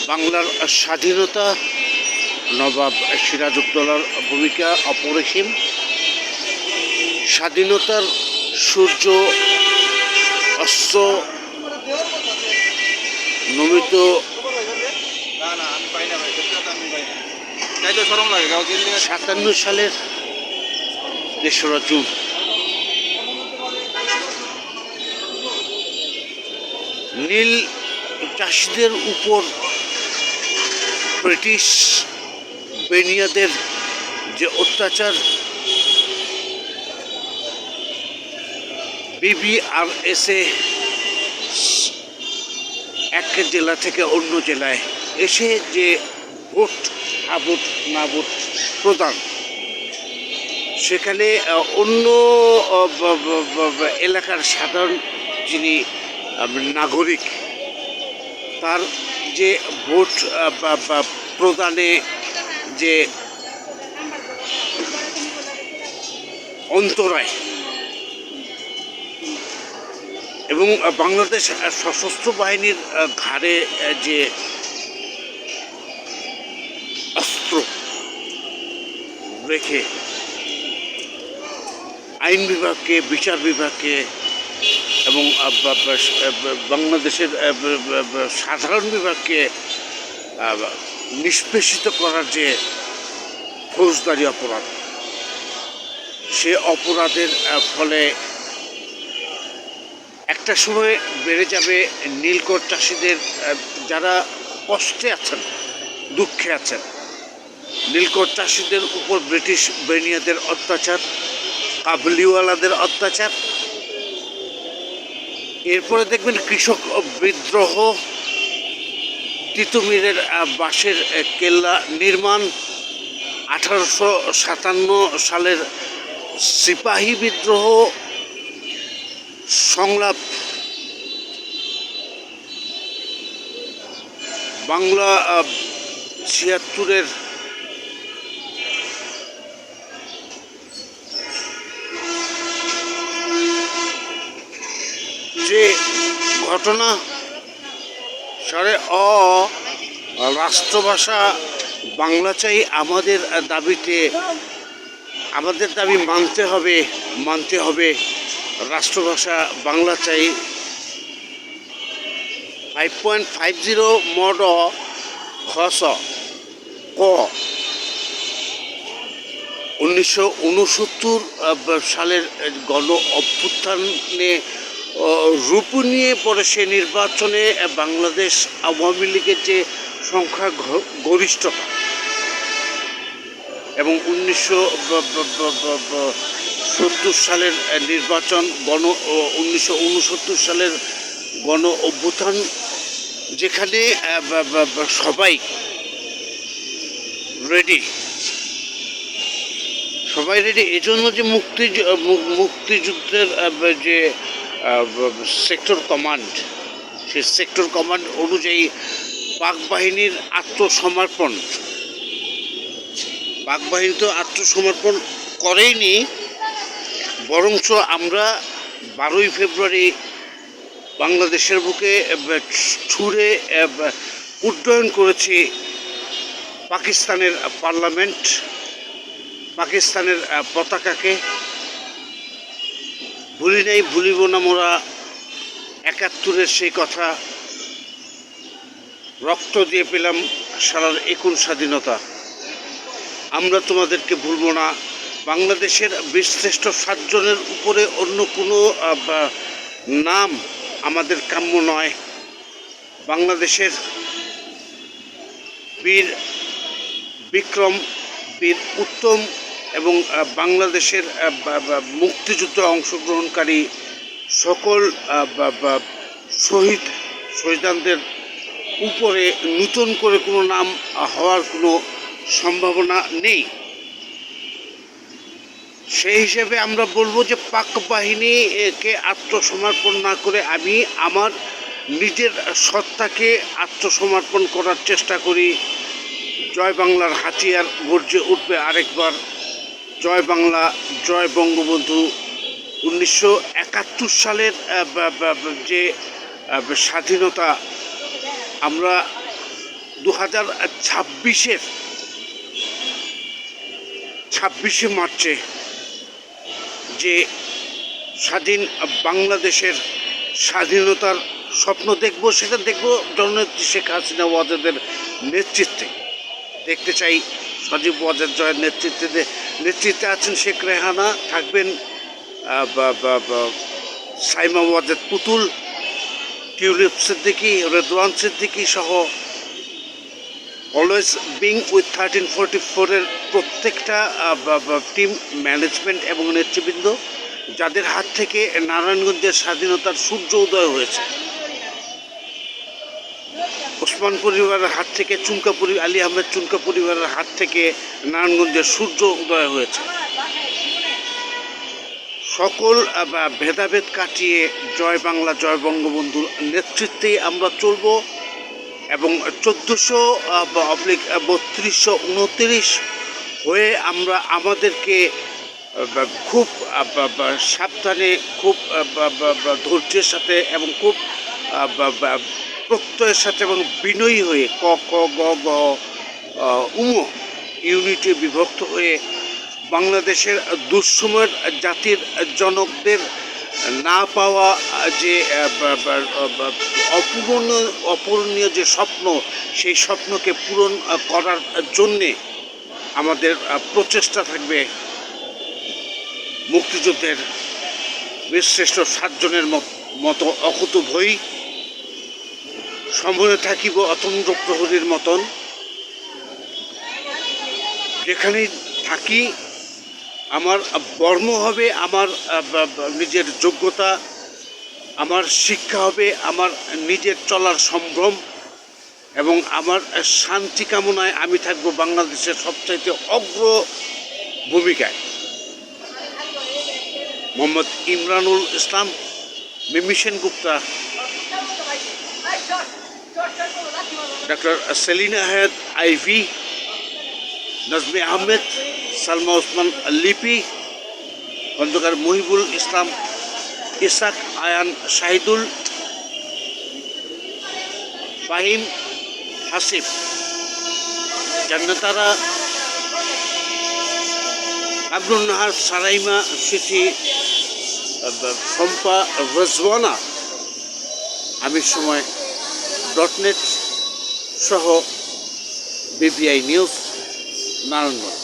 বাংলার স্বাধীনতা নবাব সিরাজউদ্দৌলার ভূমিকা অপরিসীম। স্বাধীনতার সূর্য অস্ত নমিত 57 সালের 3রা জুন নীল চাষিদের উপর ব্রিটিশ বেনিয়াদের যে অত্যাচার, বিবিআরএসে এক জেলা থেকে অন্য জেলায় এসে যে ভোট আভোট না ভোট প্রদান, সেখানে অন্য এলাকার সাধারণ যিনি নাগরিক, তার যে ভোট প্রদানে যে অন্তরায় এবং বাংলাদেশ সশস্ত্র বাহিনীর ঘাড়ে যে অস্ত্র রেখে আইন বিভাগকে, বিচার বিভাগকে এবং বাংলাদেশের সাধারণ বিভাগকে নিষ্পেষিত করার যে ফৌজদারি অপরাধ, সে অপরাধের ফলে একটা সময় বেড়ে যাবে নীলকর চাষিদের, যারা কষ্টে আছেন, দুঃখে আছেন। নীলকর চাষিদের উপর ব্রিটিশ বেনিয়াদের অত্যাচার, কাবুলিওয়ালাদের অত্যাচার। এরপরে দেখবেন কৃষক বিদ্রোহ, তিতুমিরের বাঁশের কেল্লা নির্মাণ, 1857 সালের সিপাহী বিদ্রোহ সংলাপ, বাংলা 76-এর যে ঘটনা, সারে রাষ্ট্রভাষা বাংলা চাই, আমাদের দাবিতে, আমাদের দাবি মানতে হবে, রাষ্ট্রভাষা বাংলা চাই। 5.50 মড খস ক 1969 সালের গণ অভ্যুত্থানে রূপ নিয়ে পরে সে নির্বাচনে বাংলাদেশ আওয়ামী লীগের যে সংখ্যা গরিষ্ঠতা এবং 1970 সালের নির্বাচন, 1969 সালের গণ অভ্যুত্থান, যেখানে সবাই রেডি, এজন্য যে মুক্তিযুদ্ধের যে সেক্টর কমান্ড, সেই সেক্টর কমান্ড অনুযায়ী পাক বাহিনীর আত্মসমর্পণ, পাক বাহিনী তো আত্মসমর্পণ করেইনি, বরঞ্চ আমরা 12ই ফেব্রুয়ারি বাংলাদেশের বুকে ছুঁড়ে উড্ডয়ন করেছি পাকিস্তানের পার্লামেন্ট, পাকিস্তানের পতাকাকে। ভুলিব না মোরা 71-এর সেই কথা, রক্ত দিয়ে পেলাম সারার 21 স্বাধীনতা। আমরা তোমাদেরকে ভুলব না। বাংলাদেশের বীরশ্রেষ্ঠ 7 জনের উপরে অন্য কোনো নাম আমাদের কাম্য নয়। বাংলাদেশের বীর বিক্রম, বীর উত্তম এবং বাংলাদেশের মুক্তিযুদ্ধে অংশগ্রহণকারী সকল শহীদানদের উপরে নূতন করে কোনো নাম হওয়ার কোনো সম্ভাবনা নেই। সেই হিসেবে আমরা বলবো যে পাক বাহিনীকে আত্মসমর্পণ না করে আমি আমার নিজের সত্তাকে আত্মসমর্পণ করার চেষ্টা করি। জয় বাংলার হাতিয়ার গর্জে উঠবে আরেকবার। জয় বাংলা, জয় বঙ্গবন্ধু। 1971 সালের যে স্বাধীনতা আমরা 2026 মার্চে যে স্বাধীন বাংলাদেশের স্বাধীনতার স্বপ্ন দেখব, সেটা দেখব জননেত্রী শেখ হাসিনা ওয়াজেদের নেতৃত্বে। দেখতে চাই সজীব ওয়াজেদ জয়ের নেতৃত্বে আছেন শেখ রেহানা, থাকবেন সাইমা ওয়াজেদ পুতুল, টিউলিপ সিদ্দিকী, রেদওয়ান সিদ্দিকী সহ অলওয়েজ বিং উইথ 1344-এর প্রত্যেকটা টিম ম্যানেজমেন্ট এবং নেতৃবৃন্দ, যাদের হাত থেকে নারায়ণগঞ্জের স্বাধীনতার সূর্য উদয় হয়েছে। ওসমান পরিবারের হাত থেকে আলী আহমেদ চুনকা পরিবারের হাত থেকে নারায়ণগঞ্জের সূর্য উদয় হয়েছে। সকল ভেদাভেদ কাটিয়ে জয় বাংলা জয় বঙ্গবন্ধুর নেতৃত্বেই আমরা চলব এবং 1400/3229 হয়ে আমরা আমাদেরকে খুব সাবধানে, খুব ধৈর্যের সাথে এবং খুব প্রত্যয়ের সাথে এবং বিনয়ী হয়ে ক খ গ গ ইউনিটে বিভক্ত হয়ে বাংলাদেশের দুঃসময়ের জাতির জনকদের না পাওয়া যে অপূরণীয় যে স্বপ্ন, সেই স্বপ্নকে পূরণ করার জন্যে আমাদের প্রচেষ্টা থাকবে। মুক্তিযুদ্ধের বীরশ্রেষ্ঠ 7 জনের মতো অকুতোভয়ী সময়ে থাকিব অতন্দ্র প্রহরীর মতন। যেখানেই থাকি আমার বর্ম হবে আমার নিজের যোগ্যতা, আমার শিক্ষা হবে আমার নিজের চলার সম্ভ্রম, এবং আমার শান্তি কামনায় আমি থাকব বাংলাদেশের সবচাইতে অগ্র ভূমিকায়। মোহাম্মদ ইমরানুল ইসলাম, মিমি সেনগুপ্তা, ডক্টর সেলিনা হায়াত আইভি, নাজমে আহমেদ, সালমা ওসমান লিপি, খন্দকার মহিবুল ইসলাম, ইসাক আয়ান শাহিদুল, ফাহিম হাসিফ, জান্নাতারা, আব্দুল নাহার, সারাইমা সিথি, শম্পা রেজওয়ানা, আমির সময় .net সহ BPI নিউজ, নারায়ণগঞ্জ।